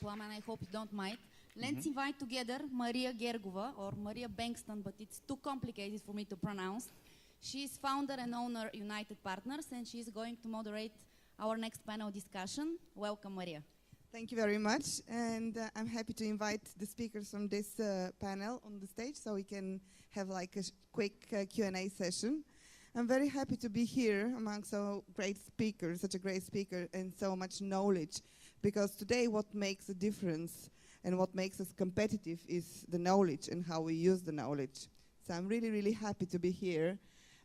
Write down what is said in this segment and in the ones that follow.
one, and I hope you don't mind. Let's invite together Maria Gergova, or Maria Bankston, but it's too complicated for me to pronounce. She is founder and owner United Partners, and she is going to moderate our next panel discussion. Welcome, Maria. Thank you very much, and I'm happy to invite the speakers from this panel on the stage so we can have like a quick Q&A session. I'm very happy to be here among so great speakers, such a great speaker and so much knowledge, because today what makes a difference and what makes us competitive is the knowledge and how we use the knowledge. So I'm really, really happy to be here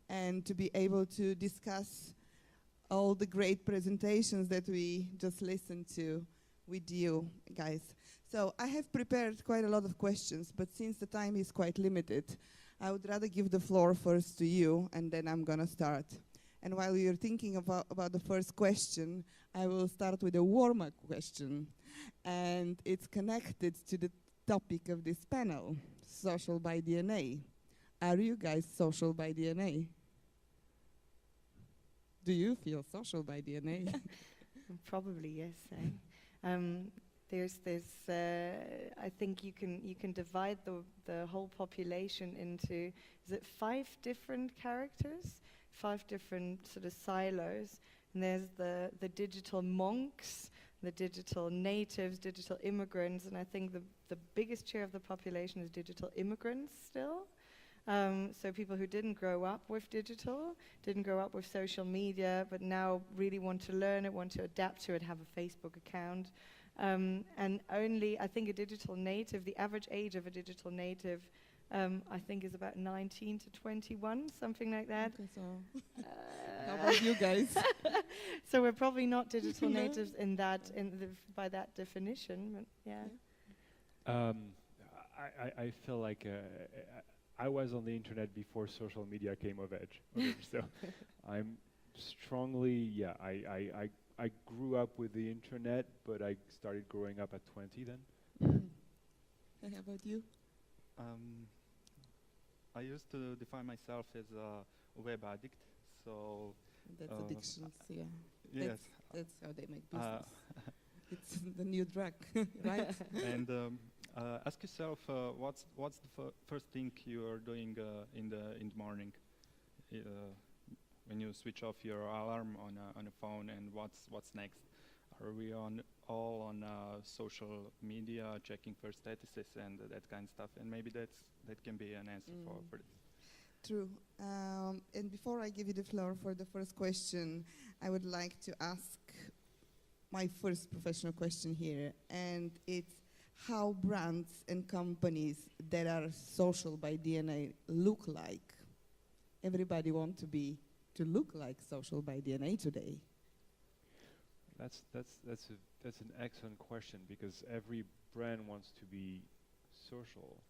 and to be able to discuss all the great presentations that we just listened to with you guys. So I have prepared quite a lot of questions, but since the time is quite limited, I would rather give the floor first to you, and then I'm gonna start. And while you're thinking about the first question, I will start with a warm-up question. And it's connected to the topic of this panel, social by DNA. Are you guys social by DNA? Do you feel social by DNA? Probably yes. I think you can divide the whole population into, is it 5 different characters, 5 different sort of silos, and there's the digital monks, the digital natives, digital immigrants, and I think the biggest share of the population is digital immigrants still. So people who didn't grow up with digital, didn't grow up with social media, but now really want to learn it, want to adapt to it, have a Facebook account. And only, I think a digital native, the average age of a digital native, I think is about 19 to 21, something like that. Okay, so how about you guys? So we're probably not digital natives in that, by that definition, but yeah. I feel like I was on the internet before social media came of age. So I'm strongly, I grew up with the internet, but I started growing up at 20 then. And how about you? I used to define myself as a web addict, so... That's addictions, yeah. Yes. That's how they make business. It's the new drug, right? And ask yourself, what's the first thing you are doing in the morning when you switch off your alarm on a phone, and what's next? Are we all on social media, checking for statuses and that kind of stuff? And maybe that can be an answer for this. True. And before I give you the floor for the first question, I would like to ask my first professional question here, and it's how brands and companies that are social by DNA look like. Everybody wants to look like social by DNA today. That's an excellent question, because every brand wants to be social,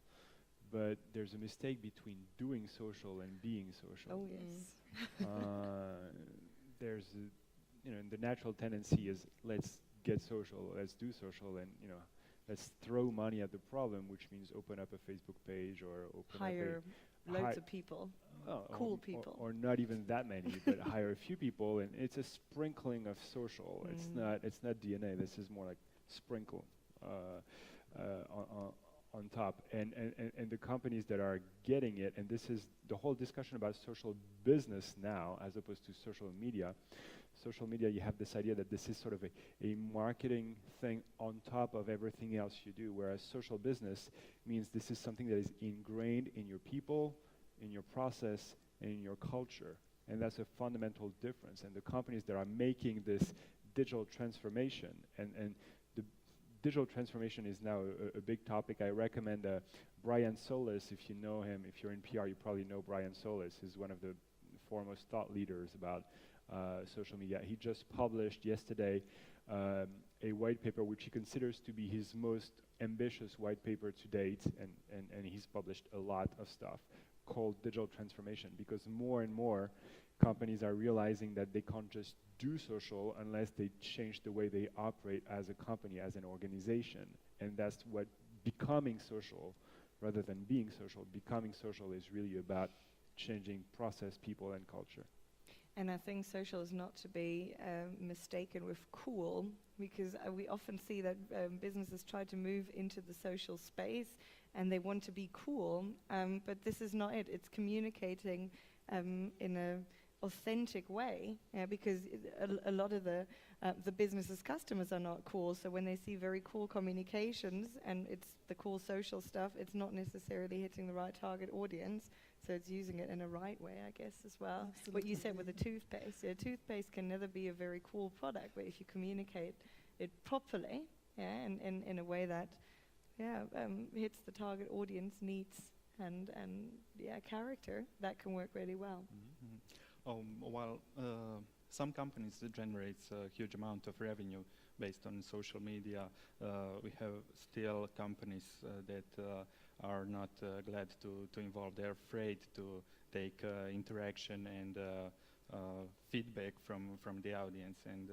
but there's a mistake between doing social and being social. Oh yes. There's the natural tendency is let's get social, let's do social, and let's throw money at the problem, which means open up a Facebook page or hire loads of people, cool people, or not even that many, but hire a few people, and it's a sprinkling of social. It's not DNA. This is more like sprinkle on top, and the companies that are getting it, and this is the whole discussion about social business now, as opposed to social media. Social media, you have this idea that this is sort of a marketing thing on top of everything else you do, whereas social business means this is something that is ingrained in your people, in your process, and in your culture. And that's a fundamental difference. And the companies that are making this digital transformation, and the digital transformation is now a big topic. I recommend Brian Solis, if you know him. If you're in PR, you probably know Brian Solis. He's one of the foremost thought leaders about social media. He just published yesterday a white paper which he considers to be his most ambitious white paper to date, and he's published a lot of stuff called digital transformation, because more and more companies are realizing that they can't just do social unless they change the way they operate as a company, as an organization. And that's what becoming social, rather than being social, becoming social is really about changing process, people, and culture. And I think social is not to be mistaken with cool, because we often see that businesses try to move into the social space and they want to be cool, but this is not it. It's communicating in an authentic way, because a lot of the business's customers are not cool. So when they see very cool communications and it's the cool social stuff, it's not necessarily hitting the right target audience. So it's using it in a right way, I guess, as well. Absolutely. What you said with the toothpaste. Yeah, toothpaste can never be a very cool product, but if you communicate it properly, and in a way that hits the target audience needs and character, that can work really well. While some companies generates a huge amount of revenue based on social media, we have still companies that are not glad to involve. They're afraid to take interaction and feedback from the audience, and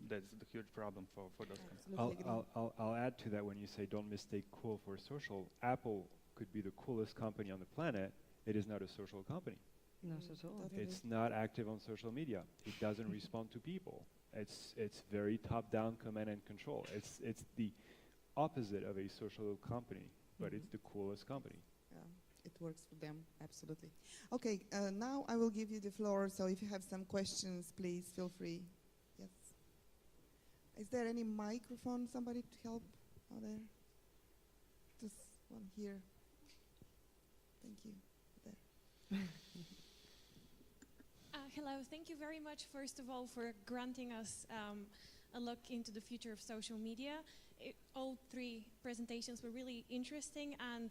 that's the huge problem for those companies. I'll add to that. When you say don't mistake cool for social, Apple could be the coolest company on the planet. It is not a social company. Not at all. Totally. It's not active on social media. It doesn't respond to people. It's very top-down command and control. It's the opposite of a social company, but it's the coolest company. Yeah, it works for them, absolutely. Okay, now I will give you the floor, so if you have some questions, please feel free. Yes. Is there any microphone, somebody to help out there? Just one here. Thank you. There. Hello, thank you very much, first of all, for granting us a look into the future of social media. All three presentations were really interesting, and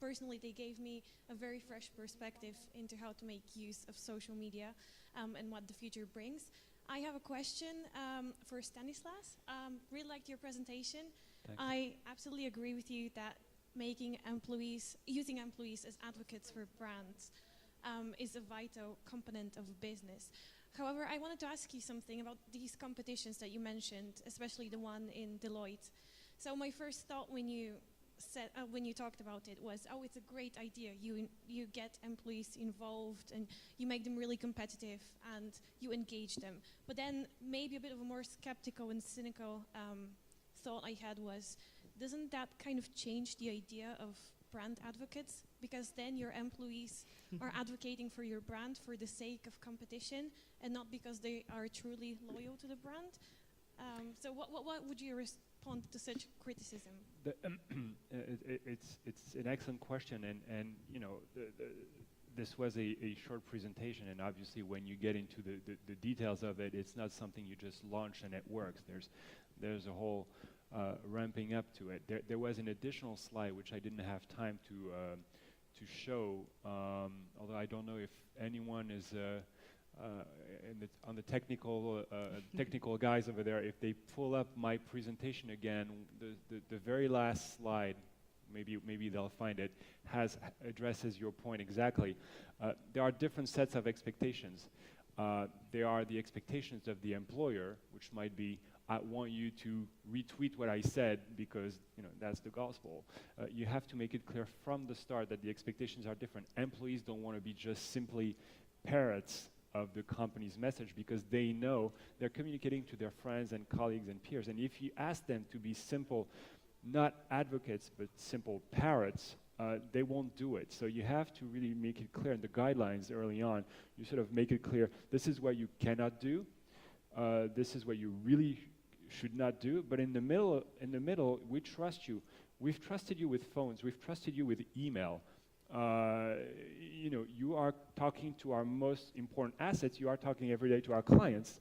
personally they gave me a very fresh perspective into how to make use of social media and what the future brings. I have a question for Stanislas. Really liked your presentation. Thanks. I absolutely agree with you that using employees as advocates for brands is a vital component of a business. However, I wanted to ask you something about these competitions that you mentioned, especially the one in Deloitte. So my first thought when you talked about it was, oh, it's a great idea. You get employees involved and you make them really competitive and you engage them. But then maybe a bit of a more skeptical and cynical thought I had was, doesn't that kind of change the idea of brand advocates? Because then your employees are advocating for your brand for the sake of competition and not because they are truly loyal to the brand. So what would you respond to such criticism? It's an excellent question, and you know, this was a short presentation, and obviously when you get into the details of it, it's not something you just launch and it works. There's a whole ramping up to it. There was an additional slide which I didn't have time to show, although I don't know if anyone is on the technical guys over there, if they pull up my presentation again, the very last slide, maybe they'll find it, addresses your point exactly. There are different sets of expectations. There are the expectations of the employer, which might be, I want you to retweet what I said because that's the gospel. You have to make it clear from the start that the expectations are different. Employees don't want to be just simply parrots of the company's message because they know they're communicating to their friends and colleagues and peers. And if you ask them to be simple, not advocates, but simple parrots, they won't do it. So you have to really make it clear in the guidelines early on. You sort of make it clear, this is what you cannot do. This is what you really should not do. But in the middle, we trust you. We've trusted you with phones. We've trusted you with email. You are talking to our most important assets. You are talking every day to our clients.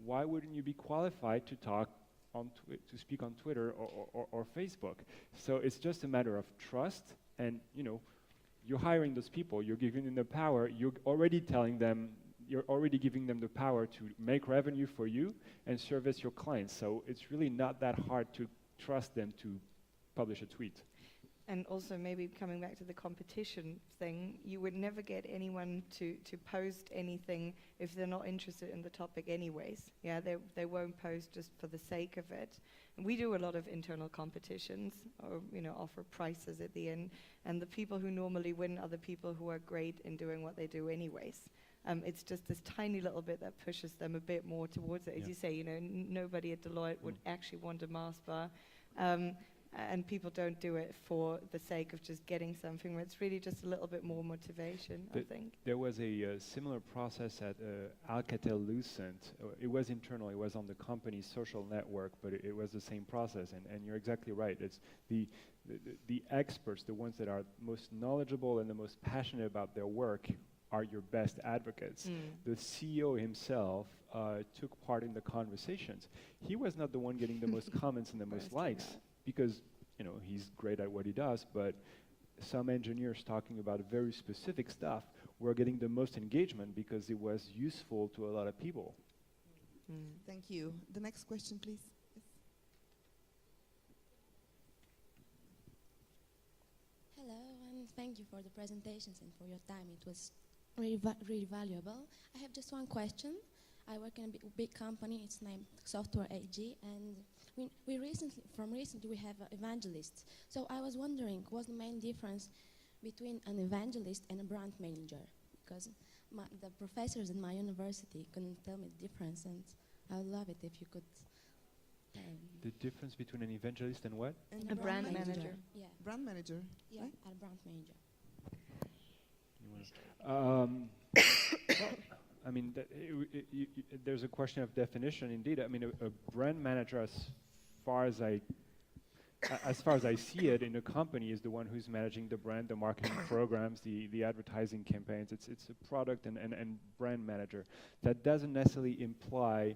Why wouldn't you be qualified to talk to speak on Twitter or Facebook? So it's just a matter of trust, and you're hiring those people. You're giving them the power. You're already telling them. You're already giving them the power to make revenue for you and service your clients. So it's really not that hard to trust them to publish a tweet. And also maybe coming back to the competition thing, you would never get anyone to post anything if they're not interested in the topic anyways. Yeah, they won't post just for the sake of it. And we do a lot of internal competitions or offer prizes at the end. And the people who normally win are the people who are great in doing what they do anyways. It's just this tiny little bit that pushes them a bit more towards it. As you say, you know, nobody at Deloitte would actually want a Mars bar. And people don't do it for the sake of just getting something, where it's really just a little bit more motivation, I think. There was a similar process at Alcatel-Lucent. It was internal, it was on the company's social network, but it was the same process, and you're exactly right. It's the experts, the ones that are most knowledgeable and the most passionate about their work are your best advocates. The CEO himself took part in the conversations. He was not the one getting the most comments and the most likes, because he's great at what he does, but some engineers talking about very specific stuff were getting the most engagement because it was useful to a lot of people. Thank you. The next question, please. Yes. Hello, and thank you for the presentations and for your time. It was really valuable. I have just one question. I work in a big company. It's named Software AG, and recently we have evangelists. So I was wondering, what's the main difference between an evangelist and a brand manager? Because the professors in my university couldn't tell me the difference, and I would love it if you could. The difference between an evangelist and what? And a brand manager. Yeah. Brand manager. Yeah, right? a brand manager. I mean, there's a question of definition, indeed. I mean, a brand manager, as far as I see it in a company, is the one who's managing the brand, the marketing programs, the advertising campaigns. It's a product and brand manager. That doesn't necessarily imply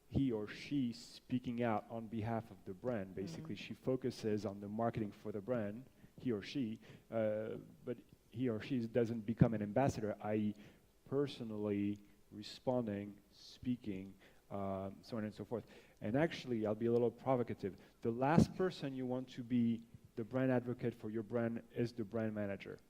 he or she speaking out on behalf of the brand. Basically, she focuses on the marketing for the brand, he or she, but he or she doesn't become an ambassador, i.e. personally responding, speaking, so on and so forth. And actually, I'll be a little provocative. The last person you want to be the brand advocate for your brand is the brand manager.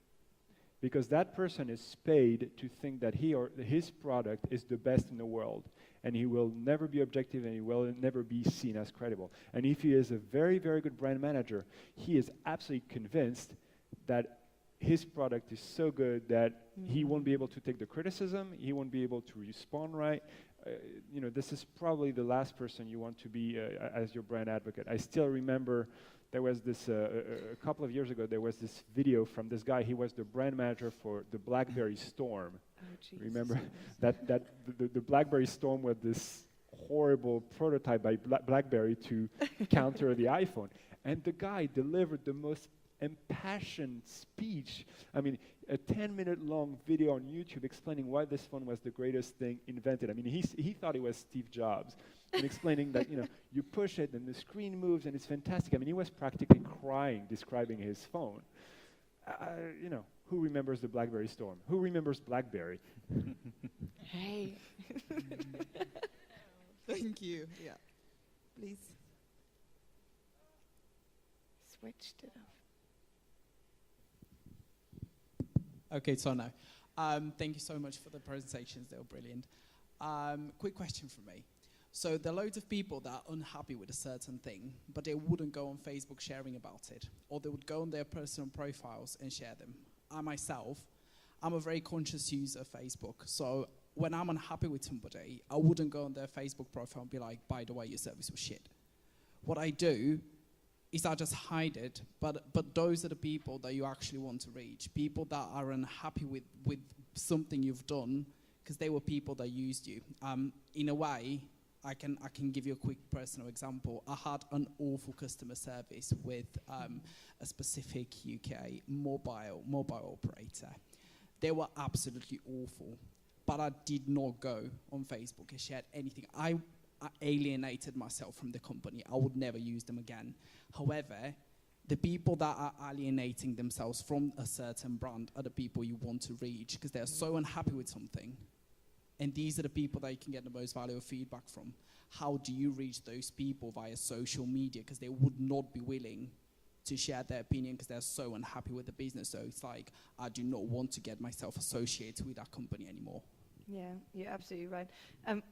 Because that person is paid to think that he or his product is the best in the world. And he will never be objective, and he will never be seen as credible. And if he is a very, very good brand manager, he is absolutely convinced that his product is so good that he won't be able to take the criticism, he won't be able to respond right. This is probably the last person you want to be as your brand advocate. I still remember there was this, a couple of years ago, there was this video from this guy. He was the brand manager for the BlackBerry Storm. Oh, remember that the BlackBerry Storm was this horrible prototype by BlackBerry to counter the iPhone. And the guy delivered the most impassioned speech. I mean, a 10-minute long video on YouTube explaining why this phone was the greatest thing invented. I mean, he thought it was Steve Jobs, and explaining that you push it and the screen moves and it's fantastic. I mean, he was practically crying describing his phone. Who remembers the BlackBerry Storm? Who remembers BlackBerry? Hey. Thank you. Yeah. Please. Switched it off. Okay, so now, thank you so much for the presentations. They were brilliant. Quick question from me. So there are loads of people that are unhappy with a certain thing, but they wouldn't go on Facebook sharing about it, or they would go on their personal profiles and share them. I myself, I'm a very conscious user of Facebook, so when I'm unhappy with somebody, I wouldn't go on their Facebook profile and be like, by the way, your service was shit. What I do is I just hide it, but those are the people that you actually want to reach. People that are unhappy with something you've done, because they were people that used you. In a way, I can give you a quick personal example. I had an awful customer service with a specific UK mobile operator. They were absolutely awful, but I did not go on Facebook and share anything. I alienated myself from the company. I would never use them again. However, the people that are alienating themselves from a certain brand are the people you want to reach, because they're so unhappy with something. And these are the people that you can get the most valuable feedback from. How do you reach those people via social media? Because they would not be willing to share their opinion because they're so unhappy with the business. So it's like, I do not want to get myself associated with that company anymore. Yeah, you're absolutely right.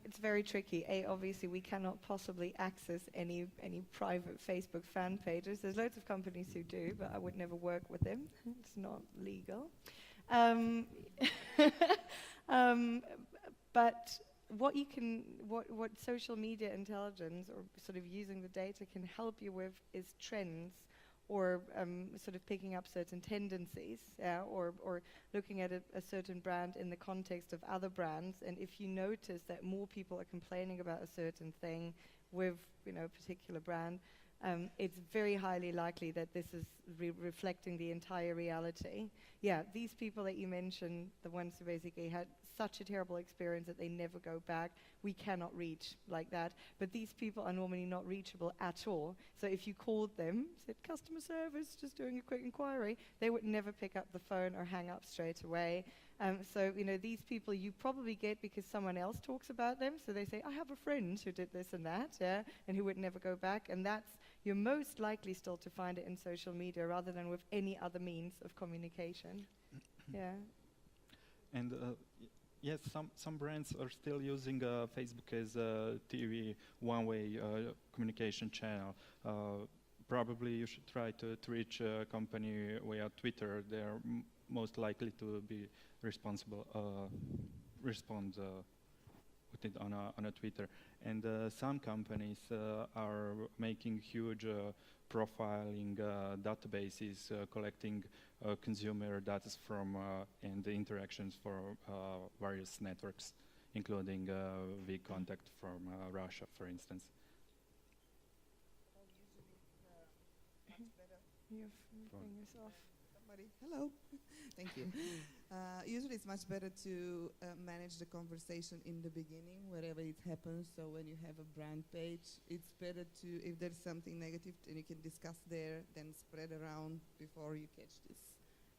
It's very tricky. Obviously, we cannot possibly access any private Facebook fan pages. There's loads of companies who do, but I would never work with them. It's not legal. But what social media intelligence, or sort of using the data, can help you with is trends, or sort of picking up certain tendencies, or looking at a certain brand in the context of other brands. And if you notice that more people are complaining about a certain thing with a particular brand, it's very highly likely that this is reflecting the entire reality. Yeah, these people that you mentioned, the ones who basically had such a terrible experience that they never go back, we cannot reach like that. But these people are normally not reachable at all. So if you called them, said customer service, just doing a quick inquiry, they would never pick up the phone or hang up straight away. So these people you probably get because someone else talks about them. So they say, I have a friend who did this and that, and who would never go back. And you're most likely still to find it in social media rather than with any other means of communication. Yeah. And yes, some brands are still using Facebook as a TV one-way communication channel. Probably you should try to reach a company via Twitter. They're most likely to be respond with it on a Twitter. And some companies are making huge profiling databases, collecting consumer data from and the interactions for various networks, including VKontakte from Russia, for instance. Your thing is off. Hello. Thank you. Usually it's much better to manage the conversation in the beginning, wherever it happens. So when you have a brand page, it's better to, if there's something negative, and you can discuss there, then spread around before you catch this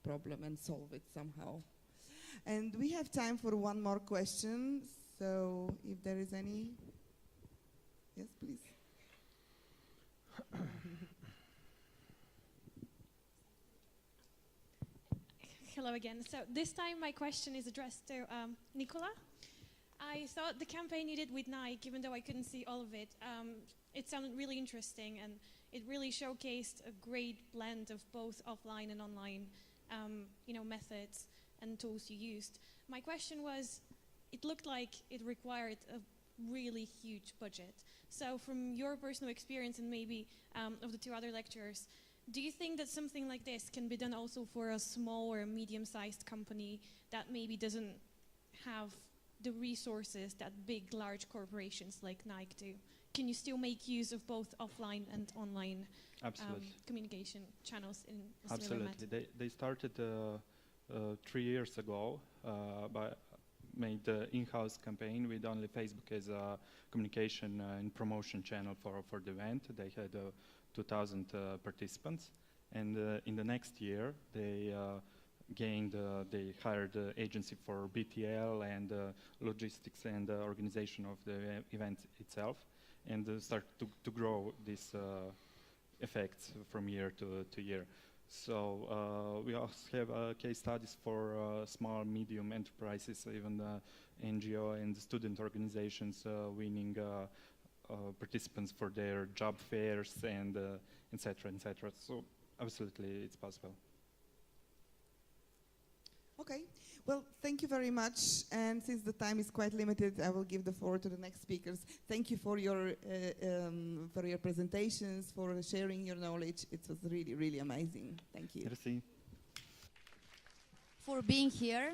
problem and solve it somehow. And we have time for one more question. So if there is any, yes, please. Hello again. So this time my question is addressed to Nikola. I thought the campaign you did with Nike, even though I couldn't see all of it, it sounded really interesting, and it really showcased a great blend of both offline and online methods and tools you used. My question was, it looked like it required a really huge budget. So from your personal experience and maybe of the two other lecturers, do you think that something like this can be done also for a small or medium-sized company that maybe doesn't have the resources that big, large corporations like Nike do? Can you still make use of both offline and online communication channels in a similar Absolutely. method? They started 3 years ago, made the in-house campaign with only Facebook as a communication and promotion channel for the event. They had 2,000 participants, and in the next year they they hired an agency for BTL and logistics and organization of the event itself, and start to grow these effects from year to year. So we also have case studies for small, medium enterprises, even NGO and student organizations winning participants for their job fairs and etc. etc. So absolutely, it's possible. Okay, well, thank you very much. And since the time is quite limited, I will give the floor to the next speakers. Thank you for your presentations, for sharing your knowledge. It was really, really amazing. Thank you. Merci. For being here.